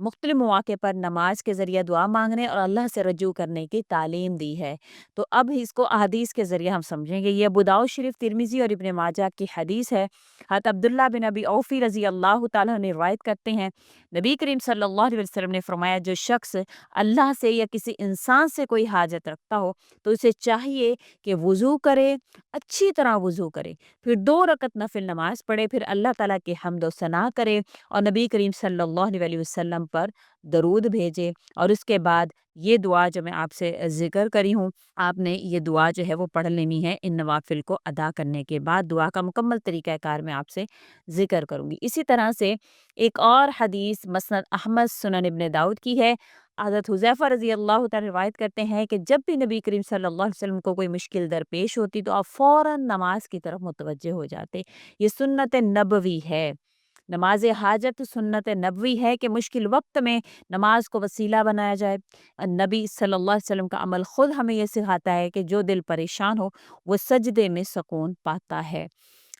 مختلف مواقع پر نماز کے ذریعے دعا مانگنے اور اللہ سے رجوع کرنے کی تعلیم دی ہے۔ تو اب اس کو احادیث کے ذریعے ہم سمجھیں گے۔ یہ ابو داؤد شریف، ترمذی اور ابن ماجہ کی حدیث ہے۔ حضرت عبداللہ بن ابی اوفی رضی اللہ تعالیٰ نے روایت کرتے ہیں، نبی کریم صلی اللہ علیہ وسلم نے فرمایا، جو شخص اللہ سے یا کسی انسان سے کوئی حاجت رکھتا ہو تو اسے چاہیے کہ وضو کرے، اچھی طرح وضو کرے، پھر 2 رکعت نفل نماز پڑھے، پھر اللہ تعالیٰ کی حمد و ثنا کرے اور نبی کریم صلی اللہ علیہ وسلم پر درود بھیجے، اور اس کے بعد یہ دعا جو میں آپ سے ذکر کری ہوں، آپ نے یہ دعا جو ہے وہ پڑھ لینی ہے۔ ان نوافل کو ادا کرنے کے بعد دعا کا مکمل طریقہ کار میں آپ سے ذکر کروں گی۔ اسی طرح سے ایک اور حدیث مسند احمد، سنن ابن داؤد کی ہے۔ حضرت حذیفہ رضی اللہ تعالی روایت کرتے ہیں کہ جب بھی نبی کریم صلی اللہ علیہ وسلم کو کوئی مشکل درپیش ہوتی تو آپ فوراً نماز کی طرف متوجہ ہو جاتے۔ یہ سنت نبوی ہے۔ نماز حاجت سنت نبوی ہے کہ مشکل وقت میں نماز کو وسیلہ بنایا جائے۔ نبی صلی اللہ علیہ وسلم کا عمل خود ہمیں یہ سکھاتا ہے کہ جو دل پریشان ہو وہ سجدے میں سکون پاتا ہے۔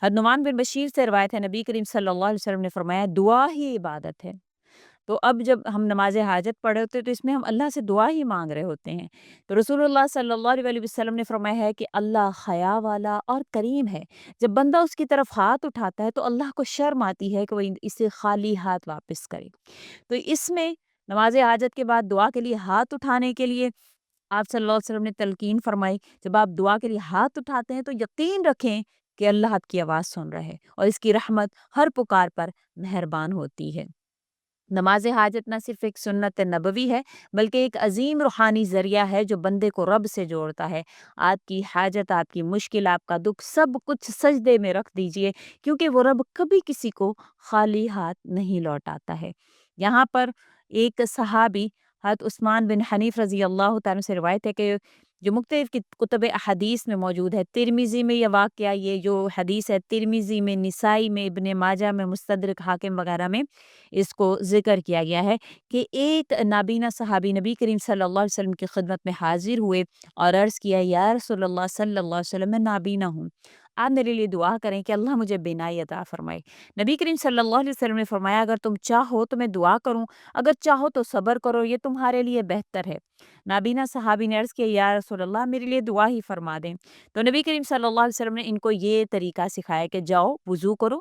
حضرت نعمان بن بشیر سے روایت ہے، نبی کریم صلی اللہ علیہ وسلم نے فرمایا، دعا ہی عبادت ہے۔ تو اب جب ہم نماز حاجت پڑھے ہوتے ہیں تو اس میں ہم اللہ سے دعا ہی مانگ رہے ہوتے ہیں۔ تو رسول اللہ صلی اللہ علیہ وسلم نے فرمایا ہے کہ اللہ حیا والا اور کریم ہے۔ جب بندہ اس کی طرف ہاتھ اٹھاتا ہے تو اللہ کو شرم آتی ہے کہ وہ اسے خالی ہاتھ واپس کرے۔ تو اس میں نماز حاجت کے بعد دعا کے لیے ہاتھ اٹھانے کے لیے آپ صلی اللہ علیہ وسلم نے تلقین فرمائی، جب آپ دعا کے لیے ہاتھ اٹھاتے ہیں تو یقین رکھیں کہ اللہ آپ کی آواز سن رہے ہیں اور اس کی رحمت ہر پکار پر مہربان ہوتی ہے۔ نماز حاجت نہ صرف ایک سنت نبوی ہے بلکہ ایک عظیم روحانی ذریعہ ہے جو بندے کو رب سے جوڑتا ہے۔ آپ کی حاجت، آپ کی مشکل، آپ کا دکھ، سب کچھ سجدے میں رکھ دیجئے، کیونکہ وہ رب کبھی کسی کو خالی ہاتھ نہیں لوٹاتا ہے۔ یہاں پر ایک صحابی حضرت عثمان بن حنیف رضی اللہ تعالیٰ سے روایت ہے کہ جو مختلف کتب احادیث میں موجود ہے، ترمذی میں یہ واقعہ، یہ جو حدیث ہے ترمذی میں، نسائی میں، ابن ماجہ میں، مستدرک حاکم وغیرہ میں اس کو ذکر کیا گیا ہے کہ ایک نابینا صحابی نبی کریم صلی اللہ علیہ وسلم کی خدمت میں حاضر ہوئے اور عرض کیا، یا رسول اللہ صلی اللہ علیہ وسلم، میں نابینا ہوں، آپ میرے لیے دعا کریں کہ اللہ مجھے بینائی عطا فرمائے۔ نبی کریم صلی اللہ علیہ وسلم نے فرمایا، اگر تم چاہو تو میں دعا کروں، اگر چاہو تو صبر کرو، یہ تمہارے لیے بہتر ہے۔ نابینا صحابی نے عرض کیا، یا رسول اللہ میرے لیے دعا ہی فرما دیں۔ تو نبی کریم صلی اللہ علیہ وسلم نے ان کو یہ طریقہ سکھایا کہ جاؤ وضو کرو،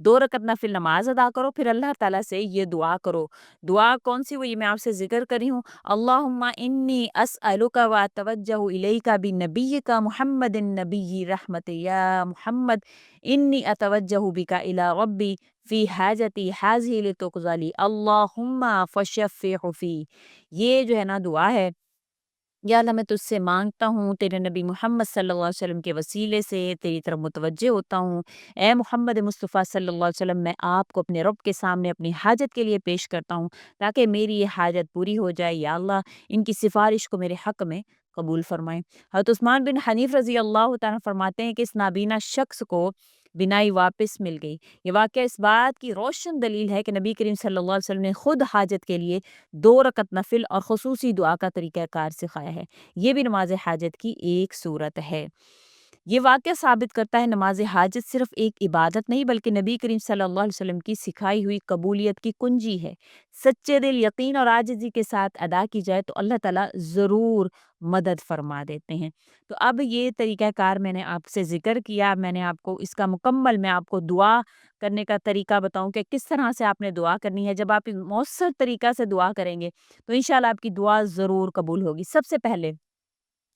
2 رکعت نفل نماز ادا کرو، پھر اللہ تعالیٰ سے یہ دعا کرو۔ دعا کون سی ہوئی میں آپ سے ذکر کری ہوں، اللہم انی اسألک و اتوجہ الیک بنبیک محمد النبی رحمت، یا محمد انی اتوجہ بک الی ربی فی حاجتی حاذہ لتقضی لی اللہم فشفع فی۔ یہ جو ہے نا دعا ہے، یا اللہ میں تجھ سے مانگتا ہوں، تیرے نبی محمد صلی اللہ علیہ وسلم کے وسیلے سے تیری طرف متوجہ ہوتا ہوں، اے محمد مصطفیٰ صلی اللہ علیہ وسلم، میں آپ کو اپنے رب کے سامنے اپنی حاجت کے لیے پیش کرتا ہوں تاکہ میری یہ حاجت پوری ہو جائے، یا اللہ ان کی سفارش کو میرے حق میں قبول فرمائیں۔ حضرت عثمان بن حنیف رضی اللہ تعالیٰ فرماتے ہیں کہ اس نابینا شخص کو بینائی واپس مل گئی۔ یہ واقعہ اس بات کی روشن دلیل ہے کہ نبی کریم صلی اللہ علیہ وسلم نے خود حاجت کے لیے 2 رکعت نفل اور خصوصی دعا کا طریقہ کار سکھایا ہے۔ یہ بھی نماز حاجت کی ایک صورت ہے۔ یہ واقعہ ثابت کرتا ہے نماز حاجت صرف ایک عبادت نہیں بلکہ نبی کریم صلی اللہ علیہ وسلم کی سکھائی ہوئی قبولیت کی کنجی ہے۔ سچے دل، یقین اور عاجزی کے ساتھ ادا کی جائے تو اللہ تعالیٰ ضرور مدد فرما دیتے ہیں۔ تو اب یہ طریقہ کار میں نے آپ سے ذکر کیا، میں نے آپ کو اس کا مکمل میں آپ کو دعا کرنے کا طریقہ بتاؤں کہ کس طرح سے آپ نے دعا کرنی ہے۔ جب آپ مؤثر طریقہ سے دعا کریں گے تو انشاءاللہ آپ کی دعا ضرور قبول ہوگی۔ سب سے پہلے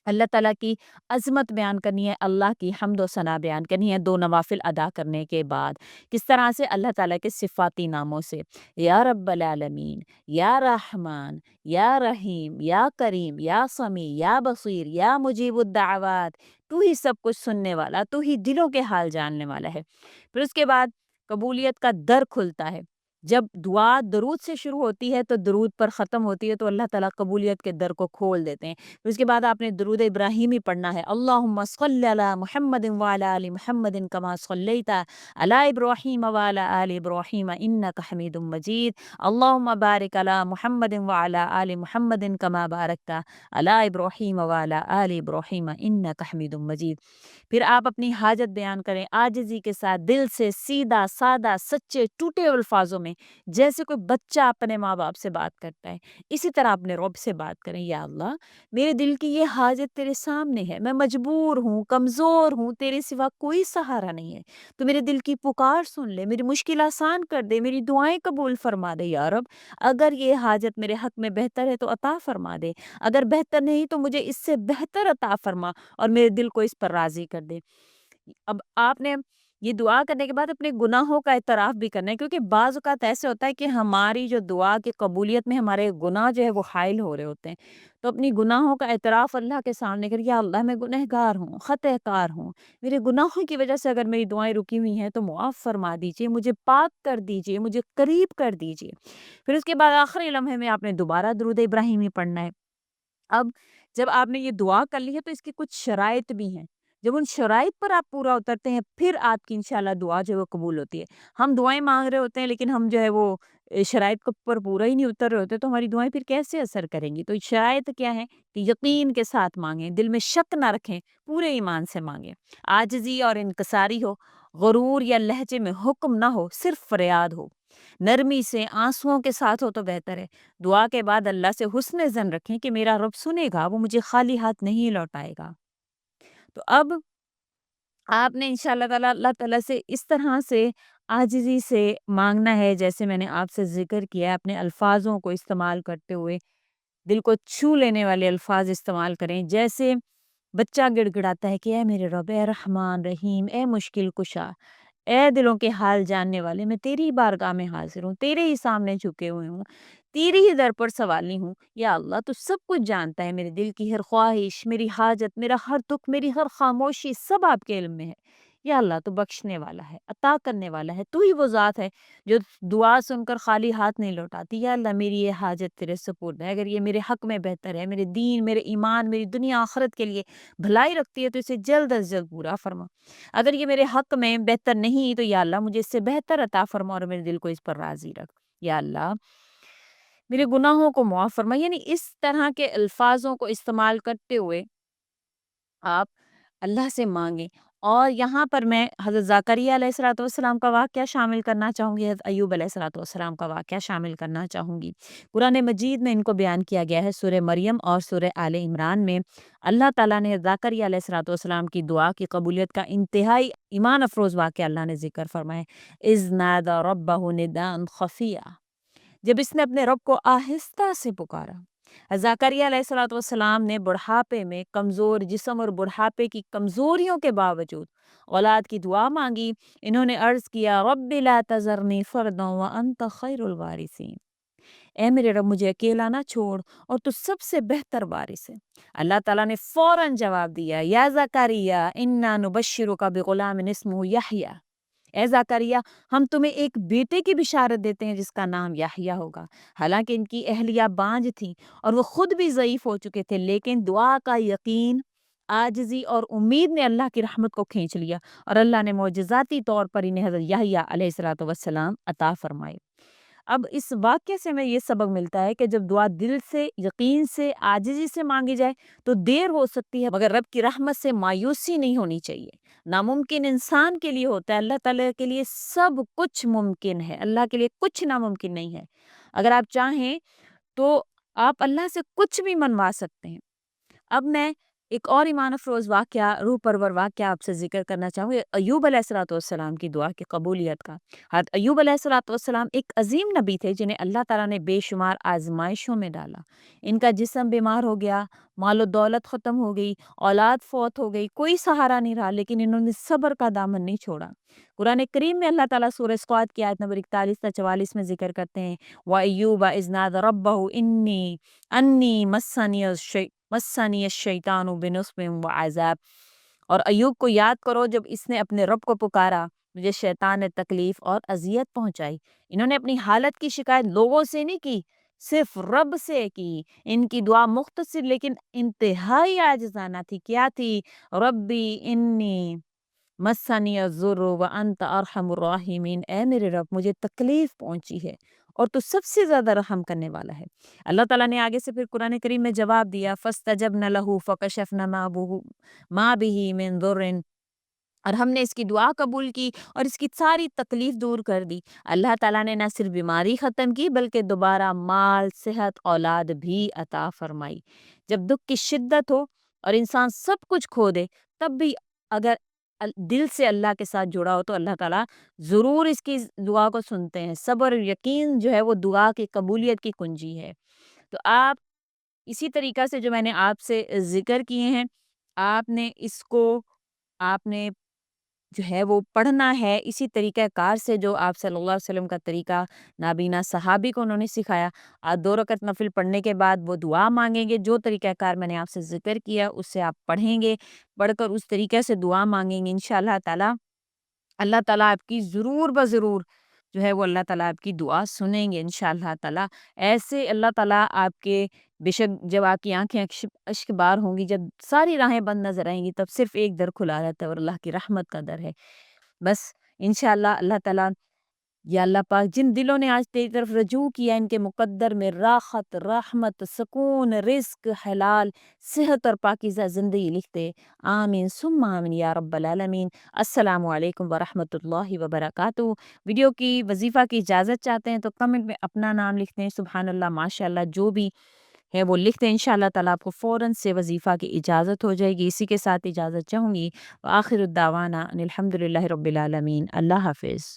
اللہ تعالیٰ کی عظمت بیان کرنی ہے، اللہ کی حمد و ثنا بیان کرنی ہے 2 نوافل ادا کرنے کے بعد۔ کس طرح سے؟ اللہ تعالیٰ کے صفاتی ناموں سے، یا رب العالمین، یا رحمان، یا رحیم، یا کریم، یا سمیع، یا بصیر، یا مجیب الدعوات، تو ہی سب کچھ سننے والا، تو ہی دلوں کے حال جاننے والا ہے۔ پھر اس کے بعد قبولیت کا در کھلتا ہے۔ جب دعا درود سے شروع ہوتی ہے تو درود پر ختم ہوتی ہے تو اللہ تعالیٰ قبولیت کے در کو کھول دیتے ہیں۔ پھر اس کے بعد آپ نے درود ابراہیمی پڑھنا ہے، اللہم صلی علی محمد وعلی آل محمد کما صلیت علی ابراہیم وعلی آل ابراہیم انک حمید مجید، اللہم بارک علی محمد وعلی آل محمد کما بارکت علی ابراہیم وعلی آل ابراہیم انک حمید مجید۔ پھر آپ اپنی حاجت بیان کریں عاجزی کے ساتھ، دل سے، سیدھا سادہ سچے ٹوٹے الفاظوں میں جیسے کوئی بچہ اپنے ماں باپ سے بات کرتا ہے، اسی طرح اپنے رب سے بات کریں۔ یا اللہ، میرے دل کی یہ حاجت تیرے سامنے ہے، میں مجبور ہوں، کمزور ہوں، تیرے سوا کوئی سہارا نہیں ہے، تو میرے دل کی پکار سن لے، میری مشکل آسان کر دے، میری دعائیں قبول فرما دے یا رب۔ اگر یہ حاجت میرے حق میں بہتر ہے تو عطا فرما دے، اگر بہتر نہیں تو مجھے اس سے بہتر عطا فرما اور میرے دل کو اس پر راضی کر دے۔ اب آپ نے یہ دعا کرنے کے بعد اپنے گناہوں کا اعتراف بھی کرنا ہے، کیونکہ بعض اوقات ایسے ہوتا ہے کہ ہماری جو دعا کی قبولیت میں ہمارے گناہ جو ہے وہ حائل ہو رہے ہوتے ہیں، تو اپنی گناہوں کا اعتراف اللہ کے سامنے کر، یا اللہ میں گنہگار ہوں، خطا کار ہوں، میرے گناہوں کی وجہ سے اگر میری دعائیں رکی ہوئی ہیں تو معاف فرما دیجیے، مجھے پاک کر دیجیے، مجھے قریب کر دیجیے۔ پھر اس کے بعد آخری لمحے میں آپ نے دوبارہ درود ابراہیمی پڑھنا ہے۔ اب جب آپ نے یہ دعا کر لی ہے تو اس کی کچھ شرائط بھی ہیں، جب ان شرائط پر آپ پورا اترتے ہیں پھر آپ کی انشاءاللہ دعا جو ہے وہ قبول ہوتی ہے۔ ہم دعائیں مانگ رہے ہوتے ہیں لیکن ہم جو ہے وہ شرائط کے اوپر پورا ہی نہیں اتر رہے ہوتے تو ہماری دعائیں پھر کیسے اثر کریں گی؟ تو شرائط کیا ہے کہ یقین کے ساتھ مانگیں، دل میں شک نہ رکھیں، پورے ایمان سے مانگیں، عاجزی اور انکساری ہو، غرور یا لہجے میں حکم نہ ہو، صرف فریاد ہو، نرمی سے آنسوؤں کے ساتھ ہو تو بہتر ہے۔ دعا کے بعد اللہ سے حسن ظن رکھیں کہ میرا رب سنے گا، وہ مجھے خالی ہاتھ نہیں لوٹائے گا۔ تو اب آپ نے انشاءاللہ تعالیٰ اللہ تعالیٰ سے اس طرح سے عاجزی سے مانگنا ہے، جیسے میں نے آپ سے ذکر کیا ہے، اپنے الفاظوں کو استعمال کرتے ہوئے دل کو چھو لینے والے الفاظ استعمال کریں، جیسے بچہ گڑ گڑاتا ہے کہ اے میرے رب، اے رحمان رحیم، اے مشکل کشا، اے دلوں کے حال جاننے والے، میں تیری بارگاہ میں حاضر ہوں، تیرے ہی سامنے جھکے ہوئے ہوں، تیری ہی در پر سوالی ہوں۔ یا اللہ تو سب کچھ جانتا ہے، میرے دل کی ہر خواہش، میری حاجت، میرا ہر دکھ، میری ہر خاموشی سب آپ کے علم میں ہے۔ یا اللہ تو بخشنے والا ہے، عطا کرنے والا ہے، تو ہی وہ ذات ہے جو دعا سن کر خالی ہاتھ نہیں لوٹاتی۔ یا اللہ میری یہ حاجت تیرے سپرد ہے، اگر یہ میرے حق میں بہتر ہے، میرے دین، میرے ایمان، میری دنیا آخرت کے لیے بھلائی رکھتی ہے تو اسے جلد از جلد پورا فرما۔ اگر یہ میرے حق میں بہتر نہیں تو یا اللہ مجھے اس سے بہتر عطا فرما اور میرے دل کو اس پر راضی رکھ۔ یا اللہ میرے گناہوں کو معاف فرما، یعنی اس طرح کے الفاظوں کو استعمال کرتے ہوئے آپ اللہ سے مانگیں۔ اور یہاں پر میں حضرت زکریا علیہ الصلوۃ والسلام کا واقعہ شامل کرنا چاہوں گی، حضرت ایوب علیہ الصلوۃ والسلام کا واقعہ شامل کرنا چاہوں گی۔ قرآن مجید میں ان کو بیان کیا گیا ہے، سورہ مریم اور سورہ آل عمران میں اللہ تعالیٰ نے زکریا علیہ الصلوۃ والسلام کی دعا کی قبولیت کا انتہائی ایمان افروز واقعہ اللہ نے ذکر فرمایا ہے۔ اذ نادى ربه نداء خفیا، جب اس نے اپنے رب کو آہستہ سے پکارا۔ زکریا علیہ الصلوۃ والسلام نے بڑھاپے میں کمزور جسم اور بڑھاپے کی کمزوریوں کے باوجود اولاد کی دعا مانگی۔ انہوں نے عرض کیا رب لا تذرنی فردا وانت خیر الوارثین، اے میرے رب مجھے اکیلا نہ چھوڑ اور تو سب سے بہتر وارث ہے۔ اللہ تعالیٰ نے فوراً جواب دیا، یا زکریا انا نبشرک بغلام اسمہ یحییٰ، اے زکریا ہم تمہیں ایک بیٹے کی بشارت دیتے ہیں جس کا نام یحییٰ ہوگا۔ حالانکہ ان کی اہلیہ بانجھ تھیں اور وہ خود بھی ضعیف ہو چکے تھے، لیکن دعا کا یقین، عاجزی اور امید نے اللہ کی رحمت کو کھینچ لیا اور اللہ نے معجزاتی طور پر انہیں حضرت یحییٰ علیہ الصلوۃ والسلام عطا فرمائے۔ اب اس واقعے سے میں یہ سبق ملتا ہے کہ جب دعا دل سے، یقین سے، عاجزی سے مانگی جائے تو دیر ہو سکتی ہے مگر رب کی رحمت سے مایوسی نہیں ہونی چاہیے۔ ناممکن انسان کے لیے ہوتا ہے، اللہ تعالیٰ کے لیے سب کچھ ممکن ہے، اللہ کے لیے کچھ ناممکن نہیں ہے۔ اگر آپ چاہیں تو آپ اللہ سے کچھ بھی منوا سکتے ہیں۔ اب میں ایک اور ایمان افروز واقعہ، روح پرور واقعہ آپ سے ذکر کرنا چاہوں گی، ایوب علیہ الصلوۃ والسلام کی دعا کی قبولیت کا۔ حضرت ایوب علیہ الصلوۃ والسلام ایک عظیم نبی تھے جنہیں اللہ تعالیٰ نے بے شمار آزمائشوں میں ڈالا۔ ان کا جسم بیمار ہو گیا، مال و دولت ختم ہو گئی، اولاد فوت ہو گئی، کوئی سہارا نہیں رہا، لیکن انہوں نے صبر کا دامن نہیں چھوڑا۔ قرآن کریم میں اللہ تعالیٰ سورہ صاد کی آیت نمبر 41 تا 44 میں ذکر کرتے ہیں، وَأَيُّوبَ إِذْ نَادَى رَبَّهُ أَنِّي مَسَّنِيَ الشَّيْطَانُ بِنُصْبٍ وَعَذَابٍ، اور ایوب کو یاد کرو جب اس نے اپنے رب کو پکارا، مجھے شیطان نے تکلیف اور اذیت پہنچائی۔ انہوں نے اپنی حالت کی شکایت لوگوں سے نہیں کی، صرف رب سے کی۔ ان کی دعا مختصر لیکن انتہائی عاجزانہ تھی۔ کیا تھی؟ ربی انی مسنی الضر وانت ارحم الراحمین، اے میرے رب مجھے تکلیف پہنچی ہے اور تو سب سے زیادہ رحم کرنے والا ہے۔ اللہ تعالیٰ نے آگے سے پھر قرآن کریم میں جواب دیا، فاستجبنا له فکشفنا ما به من ضر اور ہم نے اس کی دعا قبول کی اور اس کی ساری تکلیف دور کر دی۔ اللہ تعالیٰ نے نہ صرف بیماری ختم کی بلکہ دوبارہ مال، صحت، اولاد بھی عطا فرمائی۔ جب دکھ کی شدت ہو اور انسان سب کچھ کھو دے، تب بھی اگر دل سے اللہ کے ساتھ جڑا ہو تو اللہ تعالیٰ ضرور اس کی دعا کو سنتے ہیں۔ صبر اور یقین جو ہے وہ دعا کی قبولیت کی کنجی ہے۔ تو آپ اسی طریقہ سے جو میں نے آپ سے ذکر کیے ہیں، آپ نے اس کو آپ نے جو ہے وہ پڑھنا ہے اسی طریقہ کار سے جو آپ صلی اللہ علیہ وسلم کا طریقہ نابینا صحابی کو انہوں نے سکھایا۔ آپ 2 رکعت نفل پڑھنے کے بعد وہ دعا مانگیں گے، جو طریقہ کار میں نے آپ سے ذکر کیا اس سے آپ پڑھیں گے، پڑھ کر اس طریقے سے دعا مانگیں گے، انشاءاللہ تعالی اللہ تعالیٰ آپ کی ضرور بضرور جو ہے وہ اللہ تعالیٰ آپ کی دعا سنیں گے انشاءاللہ تعالیٰ۔ ایسے اللہ تعالیٰ آپ کے بے شک جب آپ کی آنکھیں اشک بار ہوں گی، جب ساری راہیں بند نظر آئیں گی، تب صرف ایک در کھلا رہتا ہے اور اللہ کی رحمت کا در ہے۔ بس انشاءاللہ اللہ تعالیٰ یا اللہ پاک جن دلوں نے آج تیری طرف رجوع کیا، ان کے مقدر میں راحت، رحمت، سکون، رزق، حلال، صحت اور پاکیزہ زندگی لکھتے۔ آمین ثم آمین یا رب العالمین۔ السلام علیکم ورحمۃ اللہ وبرکاتہ۔ ویڈیو کی وظیفہ کی اجازت چاہتے ہیں تو کمنٹ میں اپنا نام لکھتے ہیں، سبحان اللہ، ماشاء اللہ، جو بھی ہے وہ لکھتے ہیں، انشاءاللہ تعالیٰ آپ کو فوراً سے وظیفہ کی اجازت ہو جائے گی۔ اسی کے ساتھ اجازت چاہوں گی۔ وآخر الدعوانا ان الحمد للہ رب العالمین۔ اللہ حافظ۔